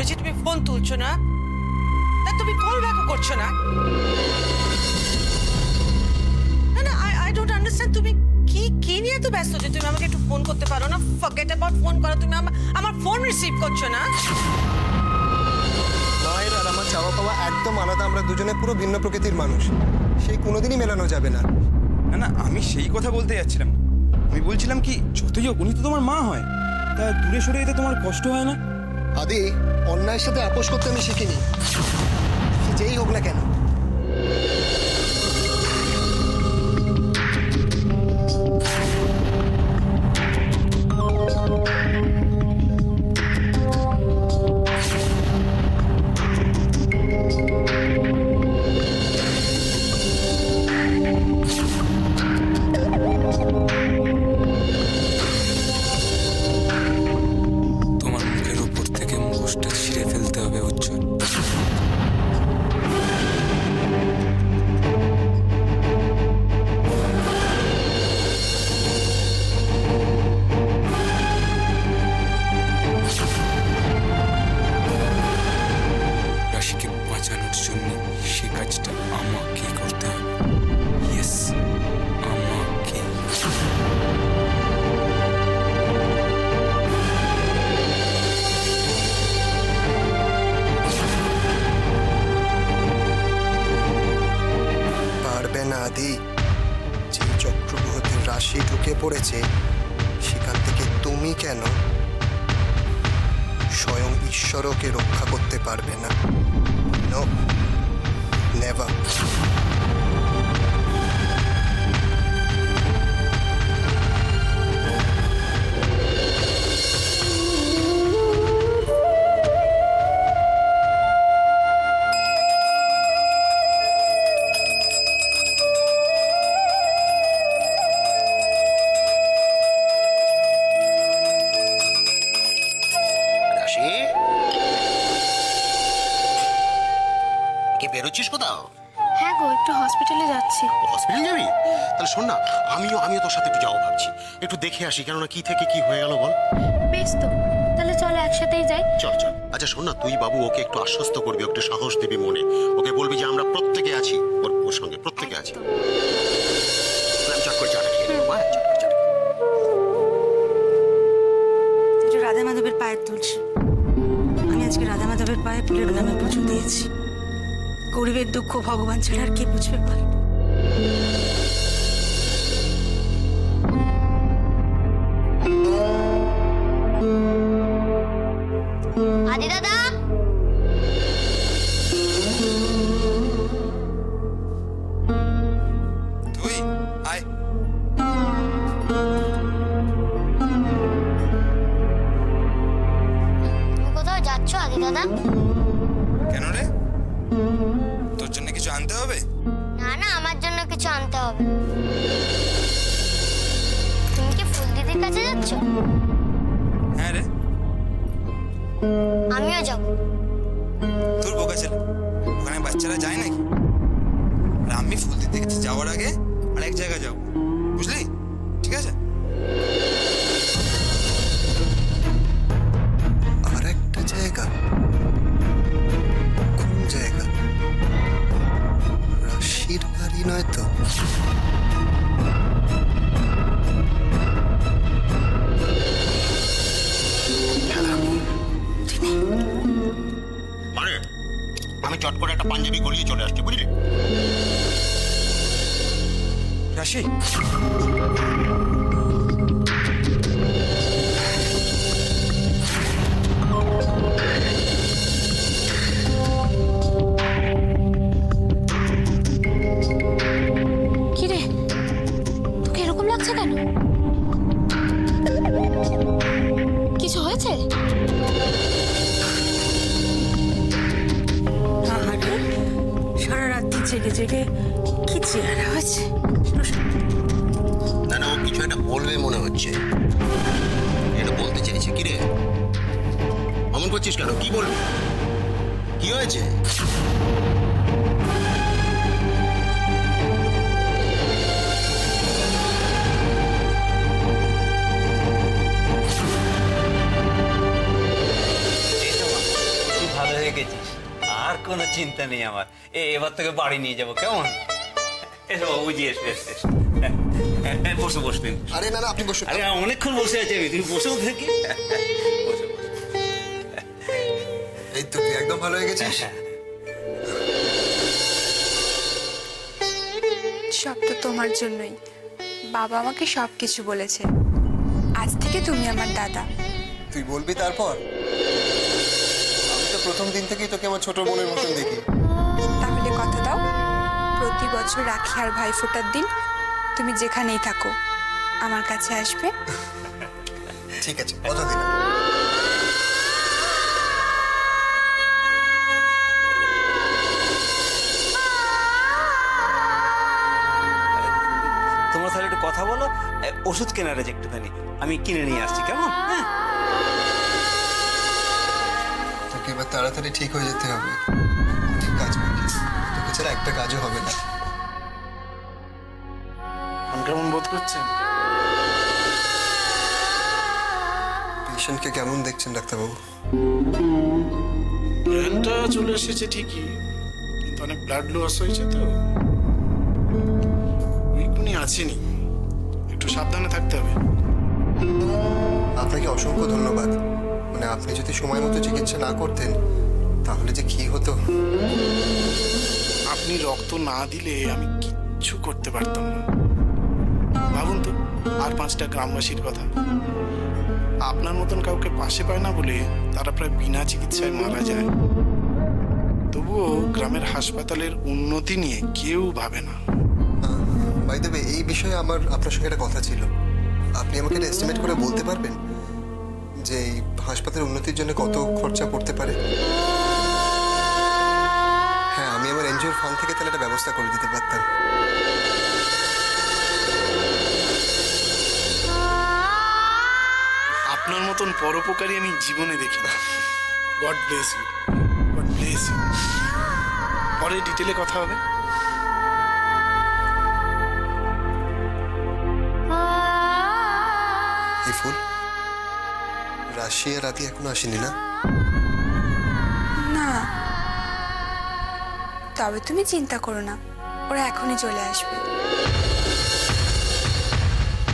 করেছি, তুমি ফোন তুলছো না, তা তুমি কল ব্যাকও করছো না। না না, আই ডোন্ট আন্ডারস্ট্যান্ড, তুমি কি নিয়ে এত ব্যস্ত যে তুমি আমাকে একটু ফোন করতে পারো না? ফরগেট অ্যাবাউট ফোন করো, তুমি আমার ফোন রিসিভ করছো না। মায়ের আর আমার চাওয়া পাওয়া একদম আলাদা, আমরা দুজনে পুরো ভিন্ন প্রকৃতির মানুষ, সেই কোনোদিনই মেলানো যাবে না। না না, আমি সেই কথা বলতে যাচ্ছিলাম না। আমি বলছিলাম কি, যতই হোক উনি তো তোমার মা হয়, তা দূরে সরে যেতে তোমার কষ্ট হয় না? আদি, অন্যায়ের সাথে আপোষ করতে আমি শিখিনি, সে যেই হোক না কেন। তোমার মুখের উপর থেকে মুখোশটা ছিঁড়ে ফেলতে হবে উজ্জ্বল। রাশিকে বাঁচানোর জন্য সে কাজটা আমাকে করতে হবে। ইয়েস, আমাকে। পারবে না আদি, যে চক্রবর্তীর রাশি ঢুকে পড়েছে সেখান থেকে তুমি কেন, স্বয়ং ঈশ্বরকে রক্ষা করতে পারবে না। No, never. রাশি, কে বেরোচ্ছিস কোথাও? হ্যাঁ গো, একটু হসপিটালে যাচ্ছি। হসপিটাল যাবি? তাহলে শোন না, আমিও তোর সাথে একটু যাবো ভাবছি, একটু দেখে আসি, কেননা কি থেকে কি হয়ে গেল বল। বেশ তো, তাহলে চলো একসাথেই যাই। চল চল। আচ্ছা শোন না, তুই বাবু ওকে একটু আশ্বস্ত করবি, একটু সাহস দিবি মনে, ওকে বলবি যে আমরা প্রত্যেকে আছি, ওর সঙ্গে প্রত্যেকে আছি। আমি চট করে চাটা খেয়ে নেবো, হ্যাঁ, চট করে চাটা। এটা রাধা মাধবের পায়ের তুলছি। আমি আজকে রাধা মাধবের পায়ে ফুলের নামে পুজো দিয়েছি। গরিবের দুঃখ ভগবান ছাড়া আর কে বুঝবে বল? আদি দাদা, তুই আয়। তুমি কোথাও যাচ্ছ আদি দাদা? কেন রে, তোর জন্য কিছু আনতে হবে? না না, আমার জন্য কিছু আনতে হবে। তুমি কি ফুল দিদির কাছে যাচ্ছ? হ্যাঁ রে, আমিও যাব। তোর বোকা ছেলে, ওখানে বাচ্চারা যায় নাকি? আর আমি ফুল দিতে গেছি যাওয়ার আগে আর এক জায়গায় যাবো, বুঝলি? ঠিক আছে? আর একটা জায়গা? কোন জায়গা? রাশির বাড়ি নয় তো? মানে আমি চট করে একটা পাঞ্জাবি গলিয়ে চলে আসছি, বুঝলি? রাশি, কি রে, তোকে এরকম লাগছে কেন? কিছু হয়েছে? আহারে, সারা রাত্রি জেগে জেগে কি চেহারা হয়েছে। না না, ও কিছু একটা বলবে মনে হচ্ছে, এটা বলতে চাইছে। কি রে, অমন করছিস কেন? কি বলবি? কি হয়েছে? গেছিস, আর কোনো চিন্তা নেই আমার। এবার তোকে বাড়ি নিয়ে যাবো, কেমন? এসো বাবুজি, এসো এসো এসো। বসো বসবেন। আরে না না, আপনি বসুন। আরে অনেকক্ষণ বসে আছি আমি, তুমি বসেও থাকি। বসো বসো। এই তো, তুই একদম ভালো হয়ে গেছিস। সব তো তোমার জন্যই। বাবা আমাকে সব কিছু বলেছে। আজ থেকে তুমি আমার দাদা। তুই বলবি তারপর? আমি তো প্রথম দিন থেকেই তোকে আমার ছোট বোনের মতন দেখি। তাহলে কথা দাও, প্রতি বছর রাখি আর ভাইফোঁটার দিন তুমি যেখানেই থাকো আমার কাছে আসবে। ঠিক আছে, কথা দিলাম। তোমরা তাহলে একটু কথা বলো, ওষুধ কেনার আছে একটুখানি, আমি কিনে নিয়ে আসছি, কেমন? হ্যাঁ, তোকে এবার তাড়াতাড়ি ঠিক হয়ে যেতে হবে। অনেক কাজ বাকি, তোকে ছাড়া একটা কাজও হবে না। কেমন বোধ করছেন? পেশেন্টকে কেমন দেখছেন ডাক্তারবাবু? ব্রেনটা চলে এসেছে ঠিকই, কিন্তু অনেক ব্লাড লস হয়েছে তো, উইকনি আছেনি, একটু সাবধানে থাকতে হবে। আপনাকে অসংখ্য ধন্যবাদ। মানে আপনি যদি সময় মতো চিকিৎসা না করতেন তাহলে যে কি হতো। আপনি রক্ত না দিলে আমি কিচ্ছু করতে পারতাম না। ভাবুন তো, আর 5টা গ্রামবাসীর কথা। আপনার মতন কাউকে পাশে পায় না বলে তারা প্রায় বিনা চিকিৎসায় মারা যায়। তবুও গ্রামের হাসপাতালের উন্নতি নিয়ে কেউ ভাবে না। বাই দ্য ওয়ে, এই বিষয়ে আমার আপনার সঙ্গে একটা কথা ছিল। আপনি আমাকে একটা এস্টিমেট করে বলতে পারবেন যে এই হাসপাতালের উন্নতির জন্য কত খরচা পড়তে পারে? হ্যাঁ, আমি আমার এনজিওর ফান্ড থেকে তাহলে একটা ব্যবস্থা করে দিতে পারতাম। আপনার মতন পরোপকারী আমি জীবনে দেখি না। God bless you, God bless you. পরে ডিটেলে কথা হবে। এই ফুল, রাশিয়া রাতে এখনো আসেনি না? না, তবে তুমি চিন্তা করো না, ওরা এখনই চলে আসবে।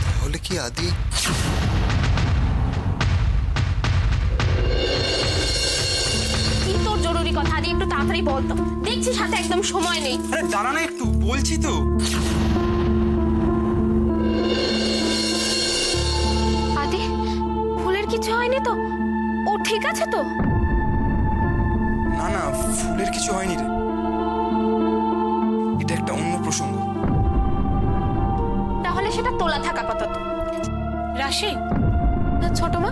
তাহলে কি আদি? কি তোর জরুরি কথা আদি, একটু তাড়াতাড়ি বল তো, দেখছিস হাতে একদম সময় নেই। আরে দাঁড়া না একটু, বলছি তো। আদি, ফুলের কিছু হয়নি তো? ও ঠিক আছে তো? না না, ফুলের কিছু হয়নি রে, এটা একটা অন্য প্রসঙ্গ। তাহলে সেটা তোলা থাকা আপাতত। রাশি, না ছোট মা,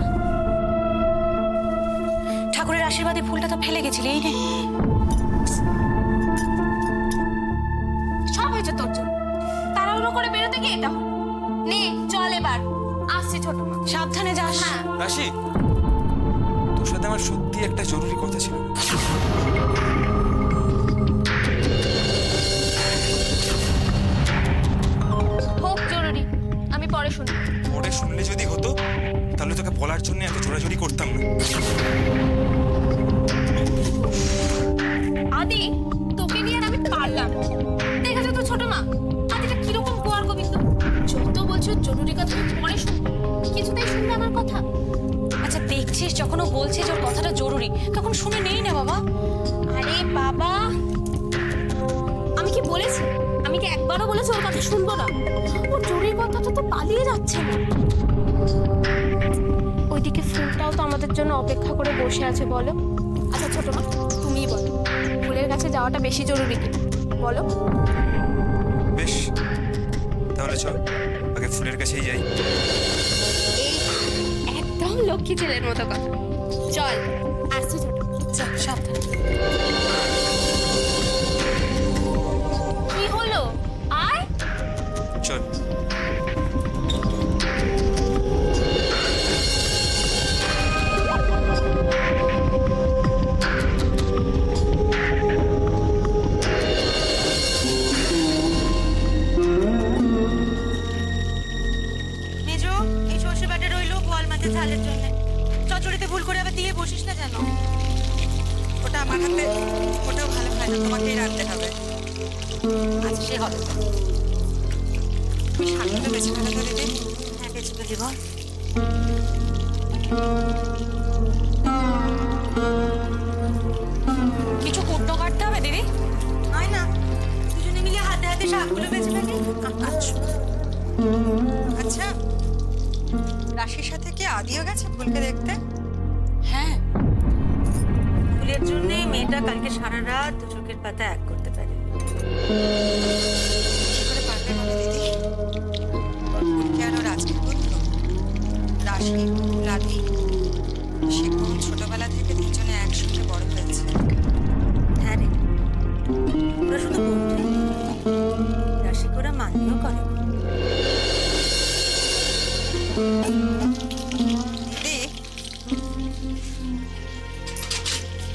ঠাকুরের আশীর্বাদে ফুলটা তো ফেলে গেছিলি, এই নে। সব হয়েছে তোর জন্য। তাড়াহুড়ো করে বেরোতে গিয়ে এটা হলো। নে চল এবার, আসছি ছোট মা। সাবধানে যাস। হ্যাঁ, রাশি, তোর সাথে আমার সত্যি একটা জরুরি কথা ছিল। হোক জরুরি, আমি পরে শুনি। পরে শুনলে যদি হতো তাহলে তোকে বলার জন্য এত জোরাজুরি করতাম না। আদি, তোকে নিয়ে আর আমি পারলাম। দেখেছো তো ছোট মা, আদিটা কিরকম গোয়ার গোবিন্দ। যত বলছো জরুরি কথা আমি পরে শুনবো, কিছুতেই শুনবে আমার কথা। আচ্ছা দেখছিস, যখন ও বলছে যে ওর কথাটা জরুরি, তখন শুনে নেই না বাবা। আরে বাবা, আমি কি বলেছি? আমি কি একবারও বলেছি ওর কথা শুনবো না? ওর জরুরি কথাটা তো পালিয়ে যাচ্ছে না। ওইদিকে ফুলটাও তো আমাদের জন্য অপেক্ষা করে বসে আছে, বলো। আচ্ছা ছোট মা, তুমিই বলো, ফুলের কাছে যাওয়াটা বেশি জরুরি কি বলো? বেশ, তাহলে চল আগে ফুলের কাছেই যাই। এই একদম লক্ষ্মী ছেলের মতো কথা। চল, আসছি ছোট। চল, সাবধানে। কি হলো? আয়। চল। মেজো, এই সর্ষে বাটা রইলো বোয়াল মাছের ঝালের জন্য। চচ্চড়িতে ভুল করে আবার দিয়ে বসিস না যেন। ওটা আমার আমার হাতে ওটাও ভালো হয় না, তোমাকেই রাখতে হবে। আচ্ছা সে হবে। তুমি শাকগুলো বেছে ফেলো তো দিদি। হ্যাঁ বেঁচে ফেলি বল। কিছু কুটনো কাটতে হবে দিদি? নয় না, দুজনে মিলে হাতে হাতে শাকগুলো বেছে ফেলি। আচ্ছা আচ্ছা, রাশির সাথে কি আদিও গেছে ফুলকে দেখতে? হ্যাঁ ফুলের জন্যই মেয়েটা কালকে সারা রাত দু চোখের পাতা এক করতে পারে। কি করে পারবে বলো দিদি? ফুলকে আর ওর আজকের বন্ধু রাশি, রাধি, সে খুব ছোটবেলা থেকে দুজনে একসঙ্গে বড় হয়েছে। হ্যাঁ রে, ওরা শুধু বন্ধু, রাশি ওরা মান্যও করে। দিদি,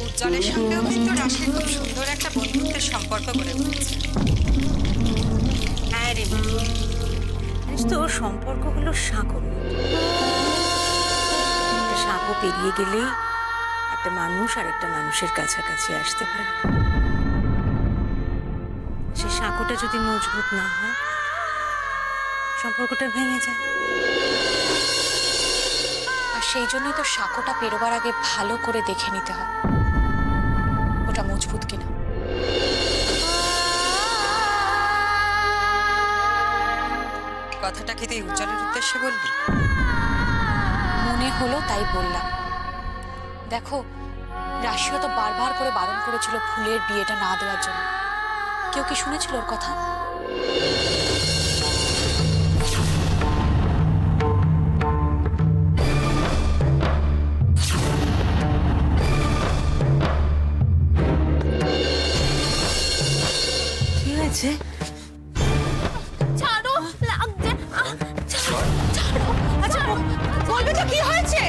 উজ্জ্বলের সঙ্গেও কিন্তু রাশির খুব সুন্দর একটা বন্ধুত্বের সম্পর্ক গড়ে উঠেছে। হ্যাঁ রে, জানিস তো ওর সম্পর্কগুলো সাঁকোর মতো। একটা সাঁকো পেরিয়ে গেলেই একটা মানুষ আর একটা মানুষের কাছাকাছি আসতে পারে। সে সাঁকোটা যদি মজবুত না হয়, সম্পর্কটা ভেঙে যায়। আর সেই জন্যই তো সাঁকোটা পেরোবার আগে ভালো করে দেখে নিতে হয় ওটা মজবুত কিনা। কথাটা কি তুই উজ্জ্বলের উদ্দেশ্যে বলবি? মনে হলো তাই বললাম। দেখো, রাশিও তো বারবার করে বারণ করেছিল ফুলের বিয়েটা না দেওয়ার জন্য। কেউ কি শুনেছিল ওর কথা? কি হয়েছে? ছাড়ো, লাগছে। আচ্ছা বলবি তো কি হয়েছে?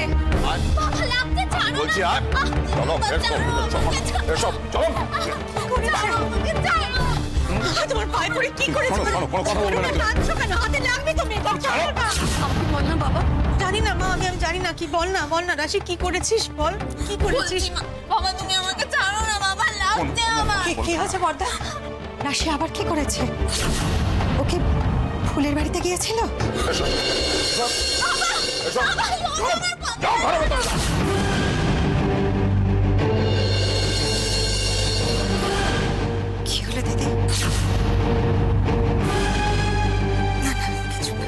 লাগছে, ছাড়ো। বলছি আর চলো এসব চলো। তোমার পায়ে পড়ে কি করেছে? কোনো কথা বলবে না। কাঁদছো কেন? হাতে লাগবে তো মেয়ে। আমাকে বল না বাবা। জানি না মা, আমি জানি না। কি বল না রাশি, কি করেছিস বল, কি করেছিস? বাবা তুমি আমাকে ছাড়ো না বাবা, লাগছে আমার। কি হয়েছে বর্দা? রাশি আবার কি করেছে? ওকে ফুলের বাড়িতে গিয়েছিল? কি হলো দিদি? না না কিছু না।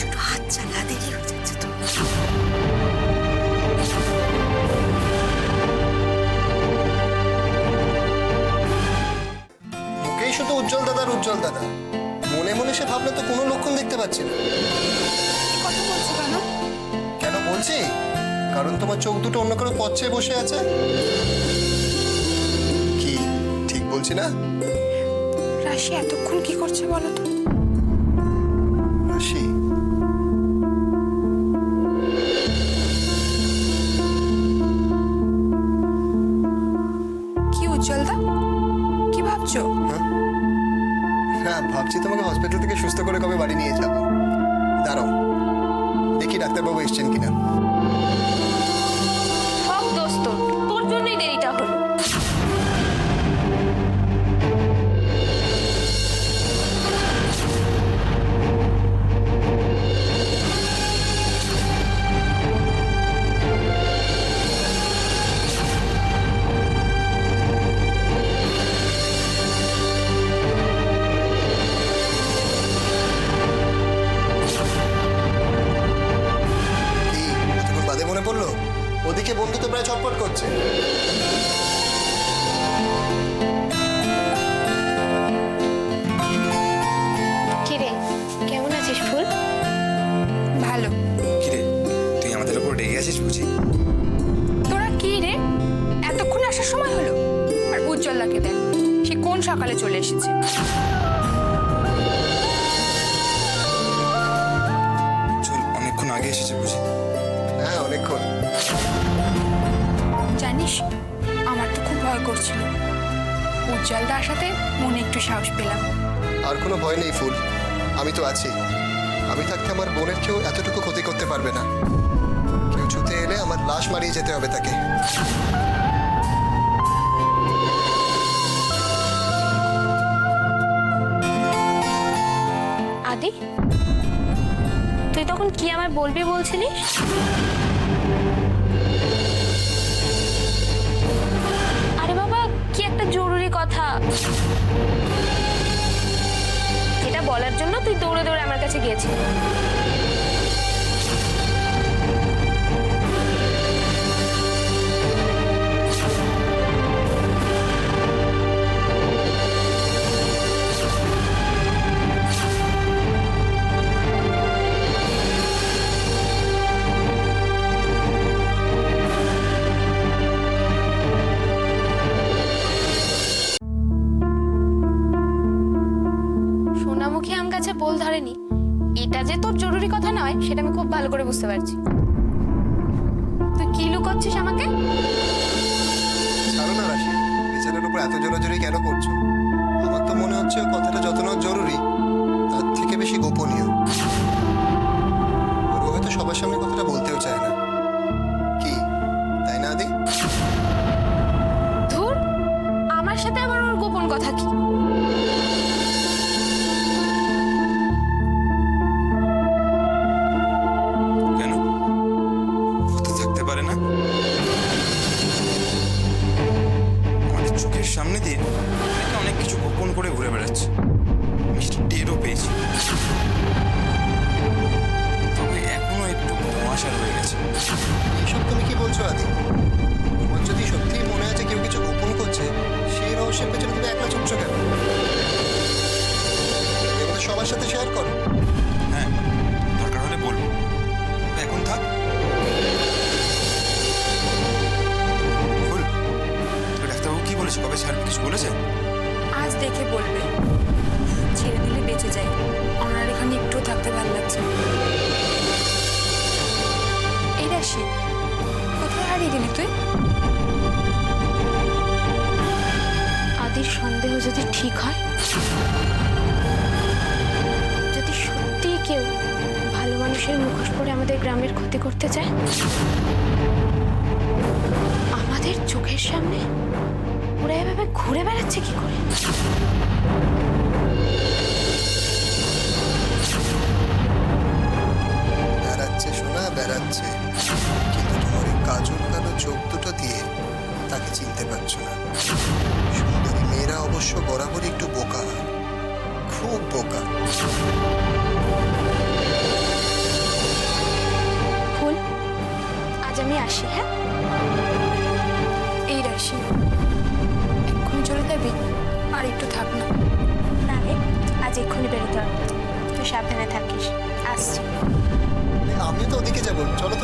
ছোট হাত চালা, দেরি হয়ে যাচ্ছে তো। ওকেই শুধু উজ্জ্বল দাদা, মনে মনে সে ভাবলে তো কোনো লক্ষণ দেখতে পাচ্ছি না। কথা বলছো কেন? কেন বলছি? কারণ তোমার চোখ দুটো অন্য কারো পথ চেয়ে বসে আছে। কি ঠিক বলছি না? রাশি এতক্ষণ কি করছে বলো তো? রাশি, কি উজ্জ্বলদা, কি ভাবছো? হ্যাঁ ভাবছি তোমাকে হসপিটাল থেকে সুস্থ করে কবে বাড়ি নিয়ে যাবো। দাঁড়াও দেখি ডাক্তারবাবু এসছেন কিনা। সব দোস্ত তোর জন্যই দেরিটা হলো। কি এতক্ষণ বাদে মনে পড়লো? ওদিকে বন্ধু তো প্রায় ছটপট করছে। কিরে কেমন আছিস ফুল? ভালো। কিরে তুই আমাদের উপর রেগে আছিস বুঝি? তোরা কি রে, এতক্ষণ আসার সময় হলো? আর উজ্জ্বলদাকে দেখ, সে কোন সকালে চলে এসেছে। চল অনেকক্ষণ আগে এসেছে বুঝি। হ্যাঁ অনেকক্ষণ। জানিস, আমার তো খুব ভয় করছিল। উজ্জ্বলদা আসাতে মনে একটু সাহস পেলাম। আর কোনো ভয় নেই ফুল, আমি তো আছি। আমি থাকতে আমার বোনের কেউ এতটুকু ক্ষতি করতে পারবে না। কেউ লাশ মারিয়ে যেতে হবে তাকে। আদি, তুই তখন কি আমায় বলবি বলছিলিস? আরে বাবা, কি একটা জরুরি কথা, যেটা বলার জন্য তুই দৌড়ে দৌড়ে আমার কাছে গিয়েছিস। সোনামুখী আম গাছে বোল ধরেনি, এটা যে তোর জরুরি কথা নয় সেটা আমি খুব ভালো করে বুঝতে পারছি। তুই কি লুকোচ্ছিস আমাকে? ছাড়ো না রাশি, বেচারার উপর এত জোরাজোরি কেন করছো? আমার তো মনে হচ্ছে ও কথাটা যত না জরুরি তার থেকে বেশি গোপনীয়। ও হয়তো সবার সামনে কথাটা বলতেও চায় না, কি তাই না আদি? ধুর, আমার সাথে আমার ওর গোপন কথা কি? কেন হতে থাকতে পারে না? আমাদের চোখের সামনে দিয়ে অনেকে অনেক কিছু গোপন করে ঘুরে বেড়াচ্ছে, আমি সেটা টেরও পেয়েছি। তবে এখনো একটু ধোঁয়াশা রয়ে গেছে। এসব তুমি কি বলছো আদি? তোমার যদি সত্যিই মনে আছে কেউ কিছু গোপন করছে, সেই রহস্যের পেছনে তুমি একলা ছুটছো কেন? এগুলো সবার সাথে শেয়ার করো। হ্যাঁ, দরকার হলে বলবো, এখন থাক। ফুল, তোকে ডাক্তারবাবু কি বলেছে? কবে ছাড়বে কিছু বলেছে? আজ দেখে বলবে। ছেড়ে দিলে বেঁচে যাই, আমার আর এখানে একটু থাকতে ভালো লাগছে না। এই রাশি, কোথায় হারিয়ে গেলি তুই? আদির সন্দেহ যদি ঠিক হয়, যদি সত্যি কেউ ভালো মানুষের মুখোশ পরে আমাদের গ্রামের ক্ষতি করতে চায়, আমাদের চোখের সামনে ওরা এভাবে ঘুরে বেড়াচ্ছে কি করে? বেড়াচ্ছে সোনা, বেড়াচ্ছে, কিন্তু তোমার এই কাজল কালো চোখ দুটো দিয়ে তাকে চিনতে পারছো না। সুন্দরী মেয়েরা অবশ্য বরাবরই একটু বোকা হয়, খুব বোকা। ফুল, আজ আমি আসি। হ্যাঁ, এই রাশি, এক্ষুনি চলে যাবি? আর একটু থাক না। না রে, আজ এক্ষুনি বেরোতে হবে, তুই সাবধানে থাকিস। আসছি। আমিও তো ওদিকে যাবো, চলো তো।